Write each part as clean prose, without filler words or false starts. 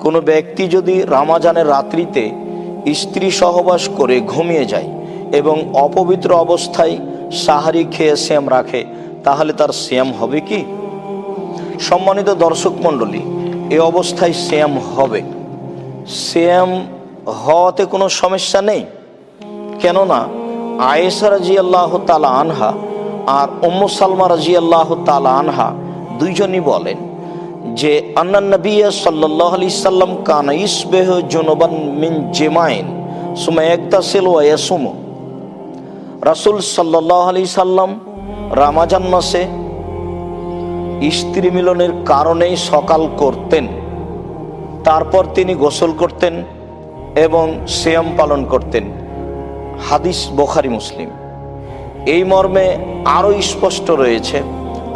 কোনো ব্যক্তি যদি রমজানের রাত্রিতে স্ত্রী সহবাস করে ঘুমিয়ে যায় এবং অপবিত্র অবস্থায় সাহারি খেয়ে সিয়াম রাখে, তাহলে তার সিয়াম হবে কি? সম্মানিত দর্শক মণ্ডলী, এই অবস্থায় সিয়াম হবে। সিয়াম হওয়াতে কোনো সমস্যা নেই, কেননা আয়েশা রাদিয়াল্লাহু তাআলা আনহা আর উম্মু সালমা রাদিয়াল্লাহু তাআলা আনহা দুইজনই বলেন যে আন্নান নবী সাল্লাল্লাহু আলাইহি সাল্লাম কানা ইসবিহু জুনুবান মিন জিমাইন সুম্মা ইয়াগতাসিলু ওয়া ইয়াসুমু। রাসূল সাল্লাল্লাহু আলাইহি সাল্লাম রমজান মাসে স্ত্রী মিলনের কারণেই সকাল করতেন, তারপর তিনি গোসল করতেন এবং সিয়াম পালন করতেন। হাদিস বুখারী মুসলিম। এই মর্মে আরও স্পষ্ট রয়েছে।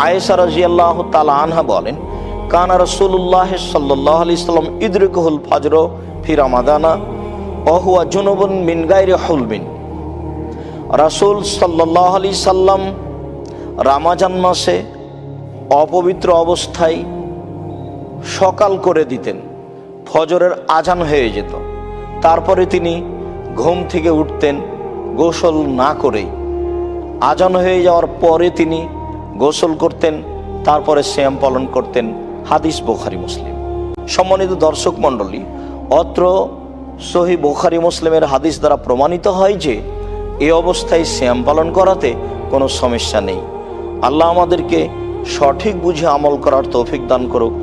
আয়েশা রাদিয়াল্লাহু তাআলা আনহা বলেন, কানা রাসূলুল্লাহ সাল্লাল্লাহু আলাইহি সাল্লাম ইদরিকুল ফজর ফি রমাদানা ওয়া হুয়া জুনুবুন মিন গায়রি হুলবিন। রাসূল সাল্লাল্লাহু আলাইহি সাল্লাম রমজান মাসে অপবিত্র অবস্থায় সকাল করে দিতেন, ফজরের আজান হয়ে যেত, তারপরে তিনি ঘুম থেকে উঠতেন গোসল না করেই। আজান হয়ে যাওয়ার পরে তিনি গোসল করতেন, তারপরে সিয়াম পালন করতেন। হাদিস বুখারী মুসলিম। সম্মানিত দর্শক মণ্ডলী, অত্র সহিহ বুখারী মুসলিমের হাদিস দ্বারা প্রমাণিত হয় যে এই অবস্থায় সিয়াম পালন করাতে কোনো সমস্যা নেই। আল্লাহ আমাদেরকে সঠিক বুঝে আমল করার তৌফিক দান করুক।